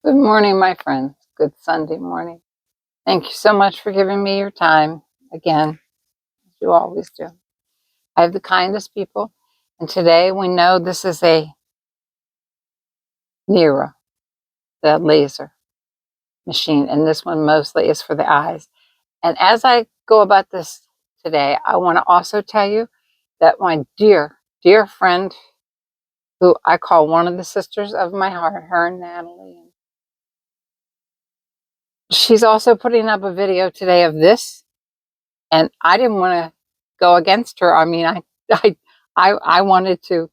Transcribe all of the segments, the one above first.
Good morning, my friends. Good Sunday morning. Thank you so much for giving me your time again, as you always do. I have the kindest people, and today we know this is a Nero, the laser machine, and this one mostly is for the eyes. And as I go about this today, I want to also tell you that my dear, dear friend, who I call one of the sisters of my heart, her and Natalie, she's also putting up a video today of this. And I didn't want to go against her. I mean, I wanted to,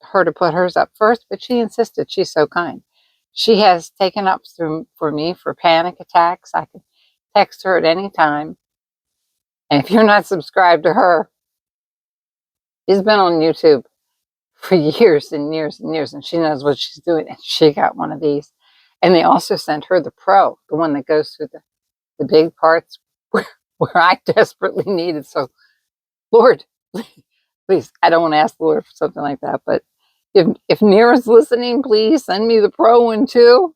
her to put hers up first, but she insisted. She's so kind. She has taken up for me for panic attacks. I can text her at any time. And if you're not subscribed to her, she's been on YouTube for years and years and years, and she knows what she's doing. And she got one of these. And they also sent her the Pro, the one that goes through the big parts where I desperately needed. So, Lord, please, I don't want to ask the Lord for something like that, but if Nira's listening, please send me the Pro one too,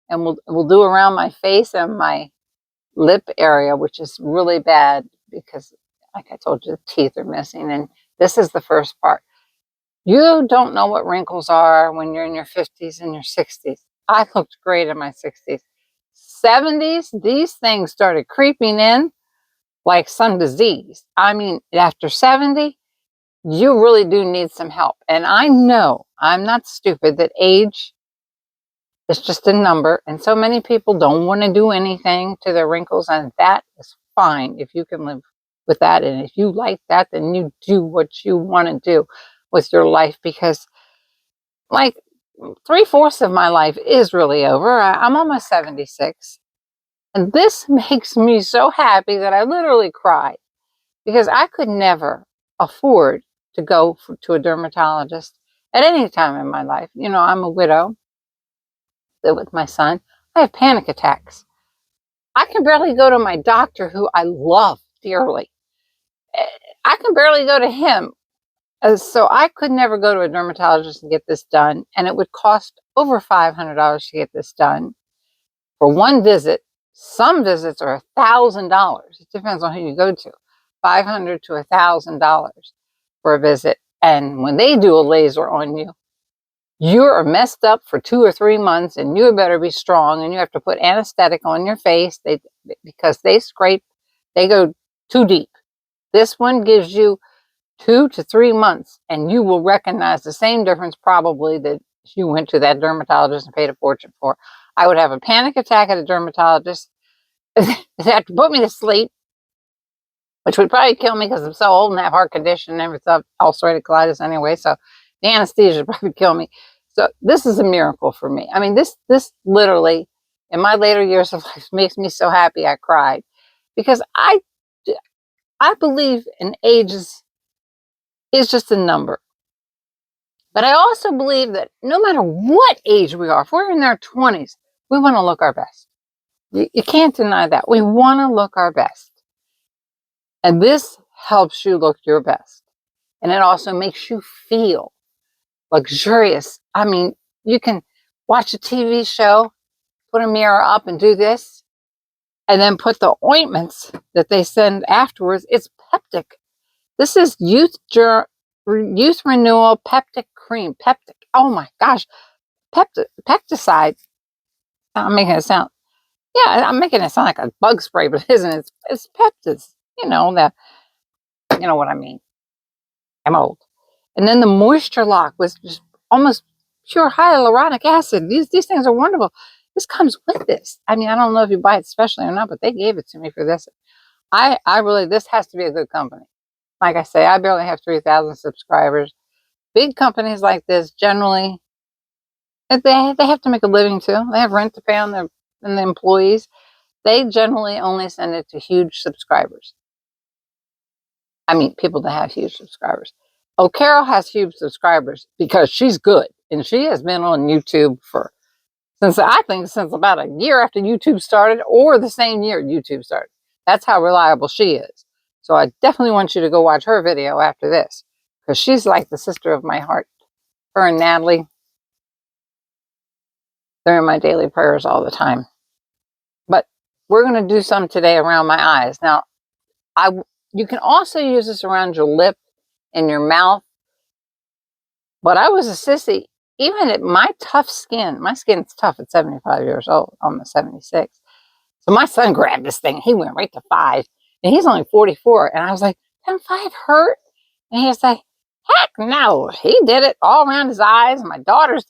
and we'll do around my face and my lip area, which is really bad because, like I told you, the teeth are missing, and this is the first part. You don't know what wrinkles are when you're in your 50s and your 60s. I looked great in my 60s. 70s, these things started creeping in like some disease. I mean, after 70, you really do need some help. And I know I'm not stupid that age is just a number. And so many people don't want to do anything to their wrinkles. And that is fine if you can live with that. And if you like that, then you do what you want to do with your life. Because, like, 3/4 of my life is really over. I'm almost 76. And this makes me so happy that I literally cried because I could never afford to go to a dermatologist at any time in my life. You know, I'm a widow, live with my son. I have panic attacks. I can barely go to my doctor, who I love dearly. I can barely go to him. So I could never go to a dermatologist and get this done. And it would cost over $500 to get this done for one visit. Some visits are $1,000. It depends on who you go to. $500 to $1,000 for a visit. And when they do a laser on you, you're messed up for 2 or 3 months, and you better be strong. And you have to put anesthetic on your face because they go too deep. This one gives you 2 to 3 months, and you will recognize the same difference probably that you went to that dermatologist and paid a fortune for. I would have a panic attack at a dermatologist. They have to put me to sleep, which would probably kill me because I'm so old and have heart condition and everything, ulcerative colitis anyway. So the anesthesia would probably kill me. So this is a miracle for me. I mean, this literally, in my later years of life, makes me so happy I cried because I believe an age is just a number. But I also believe that no matter what age we are, if we're in our 20s, we want to look our best. You can't deny that. We want to look our best. And this helps you look your best. And it also makes you feel luxurious. I mean, you can watch a TV show, put a mirror up and do this, and then put the ointments that they send afterwards. It's peptic. This is youth renewal peptic cream. Peptic. Oh my gosh. Pesticide. I'm making it sound, yeah, I'm making it sound like a bug spray, but it isn't. It's peptides. You know what I mean. I'm old. And then the moisture lock was just almost pure hyaluronic acid. These things are wonderful. This comes with this. I mean, I don't know if you buy it specially or not, but they gave it to me for this. I really, this has to be a good company. Like I say, I barely have 3,000 subscribers. Big companies like this generally, they have to make a living too. They have rent to pay on the employees. They generally only send it to huge subscribers. I mean, people that have huge subscribers. Oh, Carol has huge subscribers because she's good. And she has been on YouTube since about a year after YouTube started, or the same year YouTube started. That's how reliable she is. So I definitely want you to go watch her video after this, because she's like the sister of my heart. Her and Natalie, They're in my daily prayers all the time. But we're going to do some today around my eyes. Now, you can also use this around your lip and your mouth. But I was a sissy. Even at my tough skin, my skin's tough at 75 years old, almost 76. So my son grabbed this thing. He went right to 5. And he's only 44. And I was like, "Doesn't 5 hurt?" And he was like, "Heck no." He did it all around his eyes. My daughter's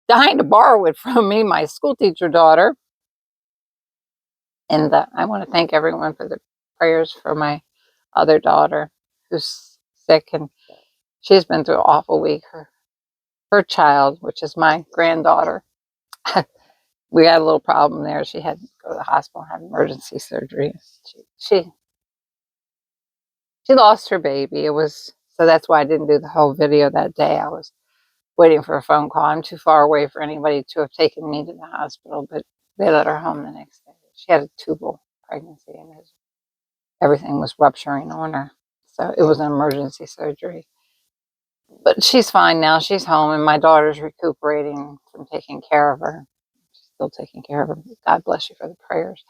dying to borrow it from me, my school teacher daughter. And I want to thank everyone for the prayers for my other daughter who's sick. And she's been through an awful week. Her child, which is my granddaughter, we had a little problem there. She had to go to the hospital and have emergency surgery. She lost her baby. So that's why I didn't do the whole video that day. I was waiting for a phone call. I'm too far away for anybody to have taken me to the hospital, but they let her home the next day. She had a tubal pregnancy and everything was rupturing on her. So it was an emergency surgery. But she's fine now. She's home, and my daughter's recuperating from taking care of her. She's still taking care of her. God bless you for the prayers.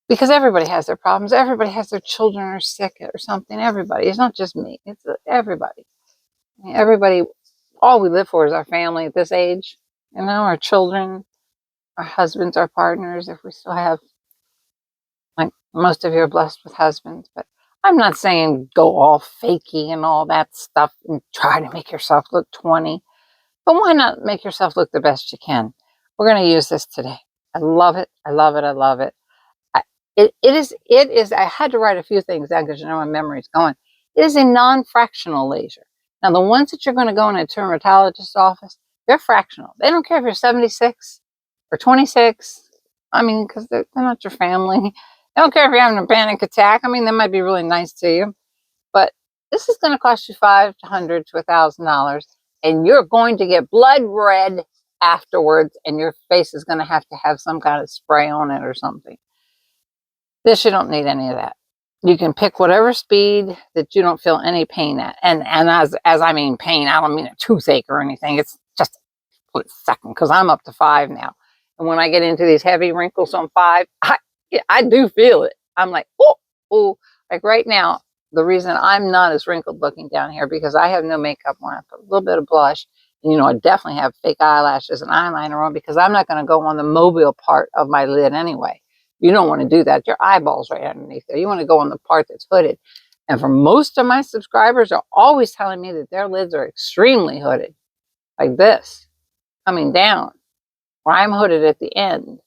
Because everybody has their problems. Everybody has their children are sick or something. Everybody. It's not just me. It's everybody. Everybody. All we live for is our family at this age. Our children, our husbands, our partners. If we still have, like most of you are blessed with husbands, but I'm not saying go all fakey and all that stuff and try to make yourself look 20. But why not make yourself look the best you can? We're going to use this today. I love it. I love it. I love it. It is, I had to write a few things down because my memory's going. It is a non-fractional laser. Now, the ones that you're going to go in a dermatologist's office, they're fractional. They don't care if you're 76 or 26. I mean, because they're not your family. They don't care if you're having a panic attack. I mean, they might be really nice to you. But this is going to cost you $500 to $1,000. And you're going to get blood red afterwards. And your face is going to have some kind of spray on it or something. This, you don't need any of that. You can pick whatever speed that you don't feel any pain at. And as I mean pain, I don't mean a toothache or anything. It's just a second, because I'm up to 5 now. And when I get into these heavy wrinkles on 5, I do feel it. I'm like, oh, like right now, the reason I'm not as wrinkled looking down here, because I have no makeup on. I put a little bit of blush. And, I definitely have fake eyelashes and eyeliner on, because I'm not going to go on the mobile part of my lid anyway. You don't want to do that. Your eyeball's right underneath there. You want to go on the part that's hooded. And for most of my subscribers are always telling me that their lids are extremely hooded, like this, coming down, where I'm hooded at the end.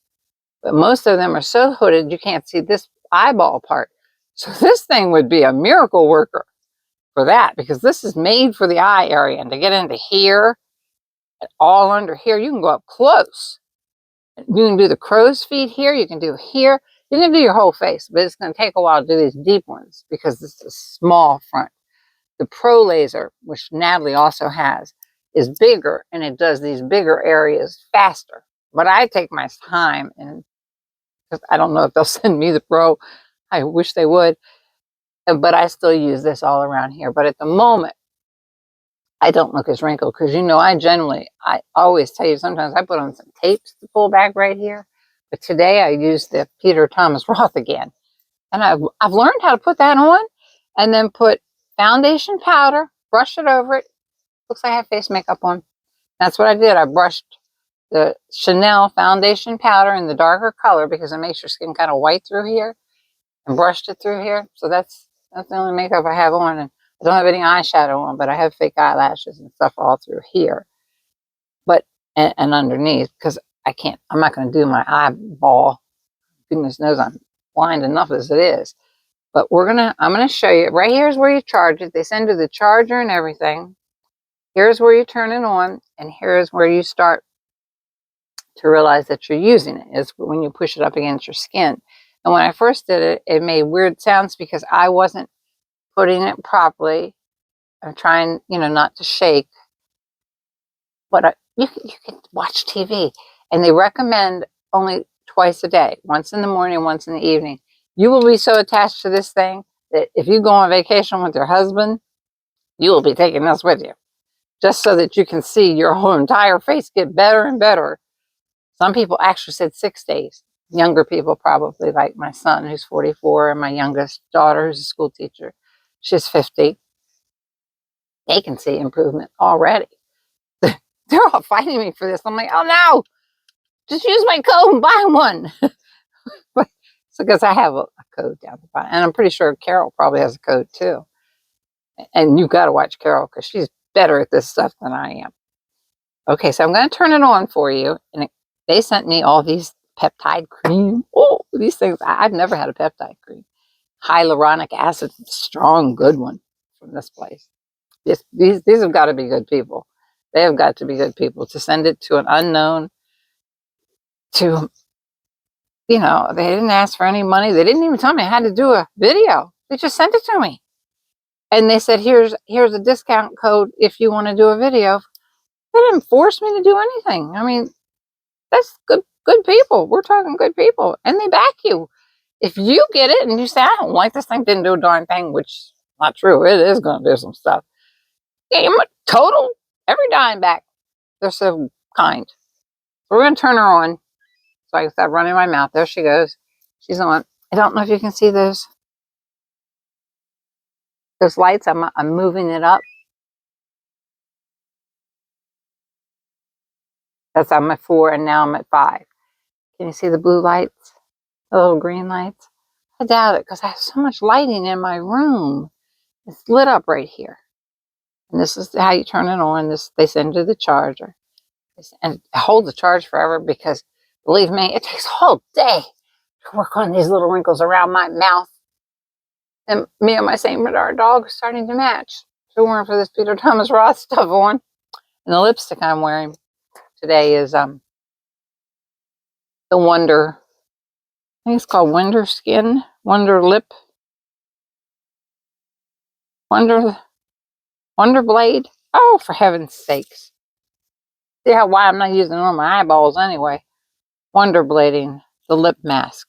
But most of them are so hooded you can't see this eyeball part. So this thing would be a miracle worker for that, because this is made for the eye area. And to get into here, all under here, you can go up close. You can do the crow's feet here. You can do here. You can do your whole face, but it's going to take a while to do these deep ones because this is a small front. The Pro Laser, which Natalie also has, is bigger, and it does these bigger areas faster. But I take my time, and I don't know if they'll send me the Pro. I wish they would. But I still use this all around here. But at the moment, I don't look as wrinkled because, I always tell you, sometimes I put on some tapes to pull back right here. But today I used the Peter Thomas Roth again. And I've learned how to put that on and then put foundation powder, brush it over it. Looks like I have face makeup on. That's what I did. I brushed the Chanel foundation powder in the darker color because it makes your skin kind of white through here, and brushed it through here. So that's the only makeup I have on. And I don't have any eyeshadow on, but I have fake eyelashes and stuff all through here. But, and underneath, because I'm not going to do my eyeball. Goodness knows I'm blind enough as it is. But I'm going to show you. Right here is where you charge it. They send you the charger and everything. Here's where you turn it on. And here's where you start to realize that you're using it, is when you push it up against your skin. And when I first did it, it made weird sounds because I wasn't putting it properly. I'm trying, not to shake. But you can watch TV. And they recommend only twice a day. Once in the morning, once in the evening. You will be so attached to this thing that if you go on vacation with your husband, you will be taking this with you. Just so that you can see your whole entire face get better and better. Some people actually said 6 days. Younger people probably, like my son, who's 44, and my youngest daughter, who's a school teacher. She's 50. They can see improvement already. They're all fighting me for this. I'm like, oh no, just use my code and buy one. So, because I have a code down the bottom, and I'm pretty sure Carol probably has a code too. And you've got to watch Carol because she's better at this stuff than I am. Okay, so I'm going to turn it on for you. And they sent me all these peptide cream. Oh, these things. I've never had a peptide cream. Hyaluronic acid, strong, good one from this place. These have got to be good people. They have got to be good people to send it to an unknown. To, they didn't ask for any money. They didn't even tell me I had to do a video. They just sent it to me. And they said, here's a discount code if you want to do a video. They didn't force me to do anything. I mean, that's good people. We're talking good people. And they back you. If you get it and you say, I don't like this thing, didn't do a darn thing, which is not true. It is going to do some stuff. Yeah, you're total, every dime back. They're so kind. So we're going to turn her on. So I start running my mouth. There she goes. She's on. I don't know if you can see those lights. I'm moving it up. That's I'm at 4 and now I'm at 5. Can you see the blue lights? The little green lights? I doubt it because I have so much lighting in my room. It's lit up right here. And this is how you turn it on. They send you the charger. And hold the charge forever because, believe me, it takes a whole day to work on these little wrinkles around my mouth. And me and my St. Bernard dog are starting to match. If it weren't for this Peter Thomas Roth stuff on. And the lipstick I'm wearing today is the Wonder, I think it's called Wonder Skin, Wonder Lip, Wonder Blade. Oh, for heaven's sakes. See why I'm not using it on my eyeballs anyway. Wonder Blading, the lip mask.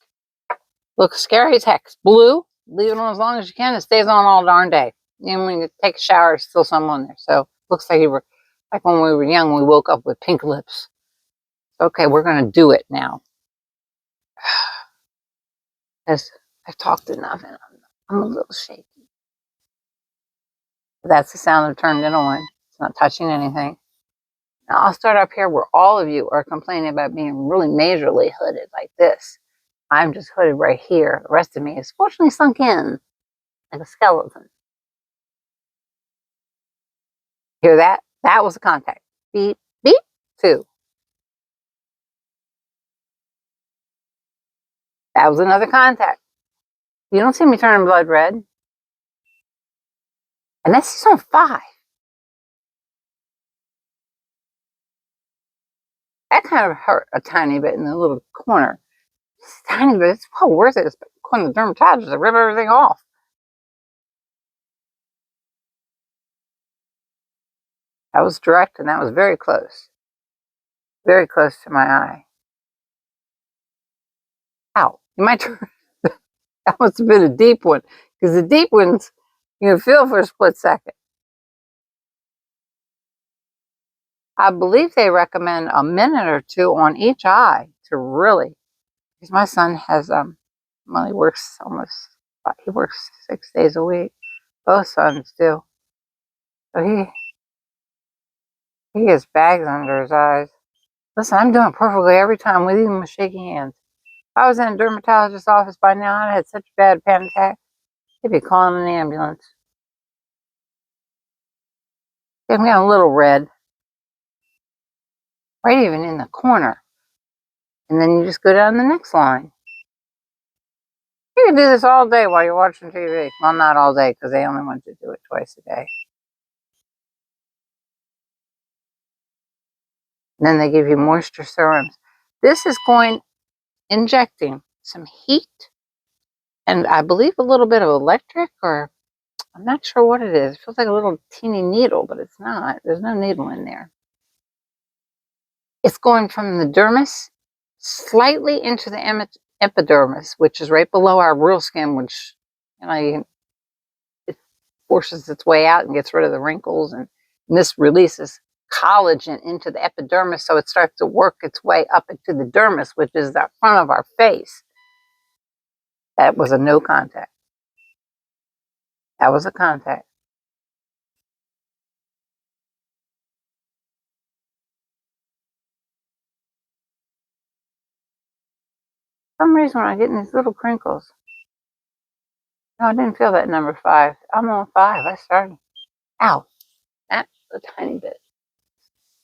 Looks scary as heck. It's blue. Leave it on as long as you can. It stays on all darn day. And when you take a shower, there's still some on there. So looks like you were, like when we were young, we woke up with pink lips. Okay, we're going to do it now. Because I've talked enough and I'm a little shaky. But that's the sound of turning it on. It's not touching anything. Now I'll start up here where all of you are complaining about being really majorly hooded like this. I'm just hooded right here. The rest of me is fortunately sunk in like a skeleton. Hear that? That was a contact. Beep, beep, 2. That was another contact. You don't see me turning blood red. And that's on 5. That kind of hurt a tiny bit in the little corner. It's tiny, but it's well worth it. It's going to the dermatologist to rip everything off. That was direct and that was very close. Very close to my eye. Ow. You might turn. That must have been a deep one. Because the deep ones, you can feel for a split second. I believe they recommend a minute or 2 on each eye to really, because my son has, well, he works 6 days a week. Both sons do. So he has bags under his eyes. Listen, I'm doing perfectly every time with even with shaky hands. If I was in a dermatologist's office by now, I'd had such a bad panic attack, they'd be calling an ambulance. I'm getting a little red. Right even in the corner. And then you just go down the next line. You can do this all day while you're watching TV. Well, not all day because they only want you to do it twice a day. And then they give you moisture serums. This is injecting some heat and I believe a little bit of electric, or I'm not sure what it is. It feels like a little teeny needle, but it's not. There's no needle in there. It's going from the dermis slightly into the epidermis, which is right below our real skin, which it forces its way out and gets rid of the wrinkles, and this releases collagen into the epidermis, so it starts to work its way up into the dermis, which is the front of our face. That was a no contact. That was a contact. For some reason, when I get these little crinkles, no, I didn't feel that number 5. I'm on 5. I started. Ow, that's a tiny bit.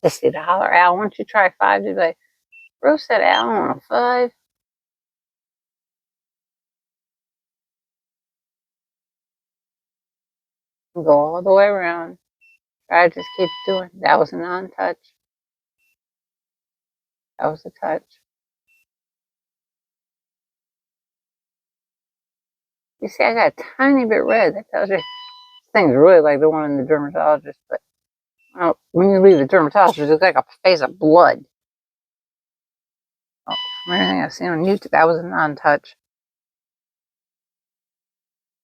Just need to holler, Al, why don't you try 5 today? Rose said Al on a 5. Go all the way around. Try to just keep doing. That was a non-touch. That was a touch. You see, I got a tiny bit red. That tells you this thing's really like the one in the dermatologist. But when you leave the dermatologist, it looks like a face of blood. Oh, from everything I've seen on YouTube, that was a non-touch.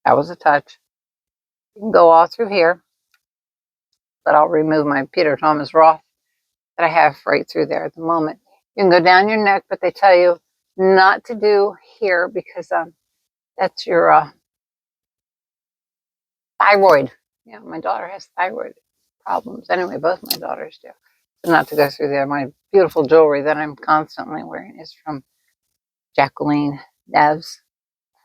That was a touch. You can go all through here, but I'll remove my Peter Thomas Roth that I have right through there at the moment. You can go down your neck, but they tell you not to do here because that's your thyroid. Yeah, my daughter has thyroid problems. Anyway, both my daughters do. So not to go through there. My beautiful jewelry that I'm constantly wearing is from Jacqueline Nev's.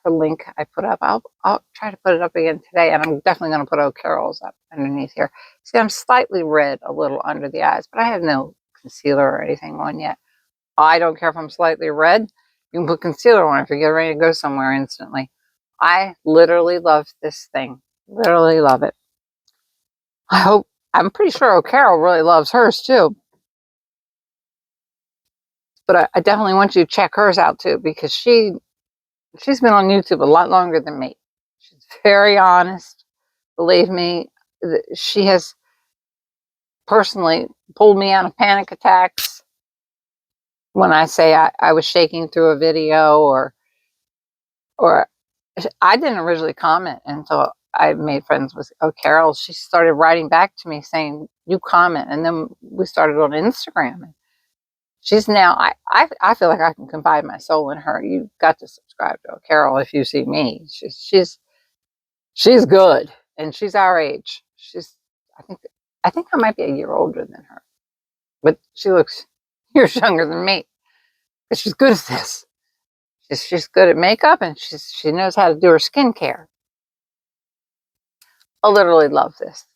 Her link I put up. I'll try to put it up again today, and I'm definitely going to put O'Carroll's up underneath here. See, I'm slightly red a little under the eyes, but I have no concealer or anything on yet. I don't care if I'm slightly red. You can put concealer on if you get ready to go somewhere instantly. I literally love this thing. Literally love it. I'm pretty sure O'Carroll really loves hers too. But I definitely want you to check hers out too, because she's been on YouTube a lot longer than me. She's very honest. Believe me, she has personally pulled me out of panic attacks when I say I was shaking through a video or I didn't originally comment until I made friends with Carol. She started writing back to me saying, you comment. And then we started on Instagram. And she's now, I feel like I can confide my soul in her. You've got to subscribe to Carol if you see me. She's good. And she's our age. I think I might be a year older than her. But she looks years younger than me. But she's good at this. She's good at makeup and she knows how to do her skincare. I literally love this.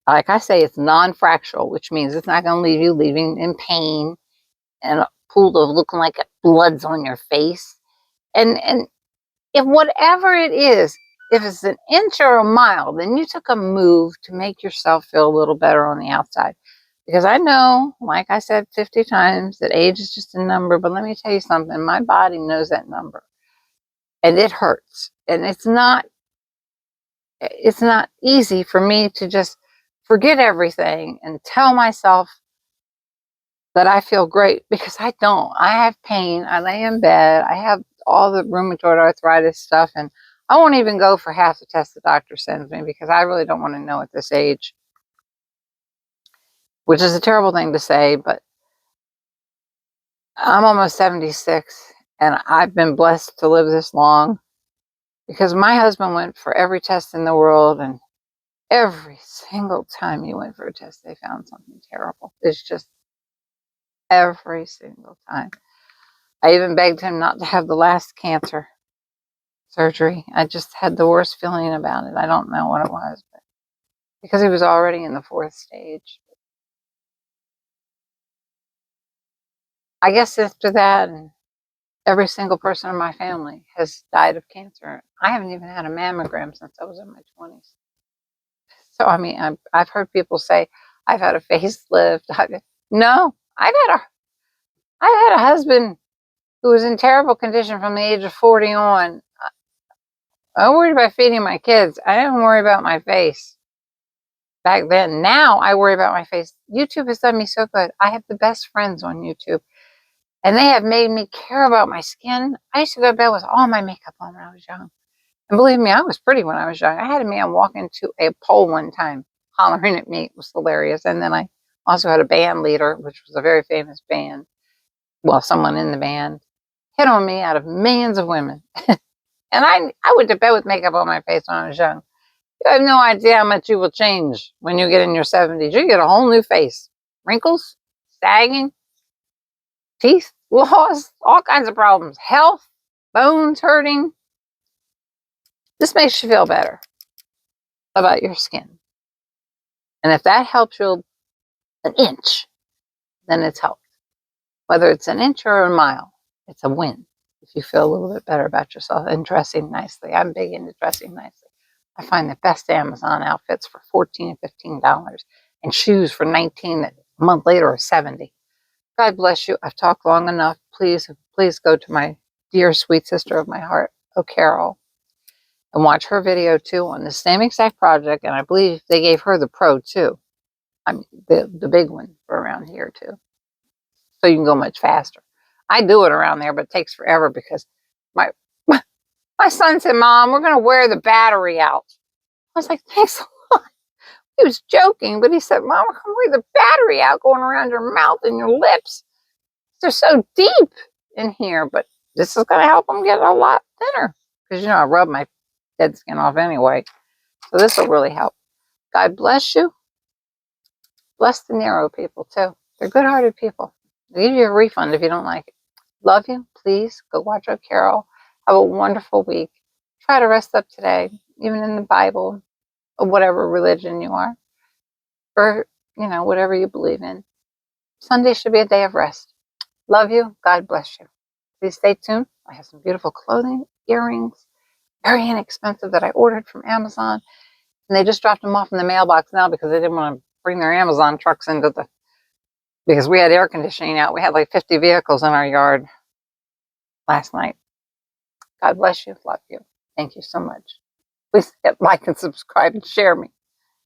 Like I say, it's non-fractional, which means it's not going to leave you in pain and a pool of looking like blood's on your face. And if whatever it is, if it's an inch or a mile, then you took a move to make yourself feel a little better on the outside. Because I know, like I said 50 times, that age is just a number. But let me tell you something. My body knows that number. And it hurts. And it's not easy for me to just forget everything and tell myself that I feel great, because I don't. I have pain. I lay in bed. I have all the rheumatoid arthritis stuff, and I won't even go for half the tests the doctor sends me because I really don't want to know at this age, which is a terrible thing to say, but I'm almost 76 and I've been blessed to live this long because my husband went for every test in the world, and every single time he went for a test, they found something terrible. It's just every single time. I even begged him not to have the last cancer surgery. I just had the worst feeling about it. I don't know what it was, but because he was already in the 4th stage. I guess after that, every single person in my family has died of cancer. I haven't even had a mammogram since I was in my 20s. So, I mean, I've heard people say, I've had a facelift. No, I've had a husband who was in terrible condition from the age of 40 on. I worried about feeding my kids. I didn't worry about my face back then. Now I worry about my face. YouTube has done me so good. I have the best friends on YouTube, and they have made me care about my skin. I used to go to bed with all my makeup on when I was young. And believe me, I was pretty when I was young. I had a man walk into a pole one time hollering at me. It was hilarious. And then I also had a band leader, which was a very famous band. Well, someone in the band hit on me out of millions of women. And I went to bed with makeup on my face when I was young. You have no idea how much you will change when you get in your 70s. You get a whole new face. Wrinkles, sagging, teeth loss, all kinds of problems. Health, bones hurting. This makes you feel better about your skin. And if that helps you an inch, then it's helped. Whether it's an inch or a mile, it's a win. If you feel a little bit better about yourself and dressing nicely. I'm big into dressing nicely. I find the best Amazon outfits for $14 and $15 and shoes for $19 that a month later are $70. God bless you. I've talked long enough. Please go to my dear sweet sister of my heart, Carol, and watch her video too on the same exact project. And I believe they gave her the pro too. I mean, the big one for around here too. So you can go much faster. I do it around there, but it takes forever because my son said, Mom, we're going to wear the battery out. I was like, thanks a lot. He was joking, but he said, Mom, we're going to wear the battery out going around your mouth and your lips. They're so deep in here, but this is going to help them get a lot thinner because, I rub my dead skin off anyway. So this will really help. God bless you. Bless the Nero people too. They're good-hearted people. They'll give you a refund if you don't like it. Love you. Please go watch Carol. Have a wonderful week. Try to rest up today, even in the Bible or whatever religion you are, or whatever you believe in. Sunday should be a day of rest. Love you. God bless you. Please stay tuned. I have some beautiful clothing, earrings, very inexpensive that I ordered from Amazon, and they just dropped them off in the mailbox now because they didn't want to bring their Amazon trucks because we had air conditioning out. We had like 50 vehicles in our yard last night. God bless you. Love you. Thank you so much. Please hit like and subscribe and share me.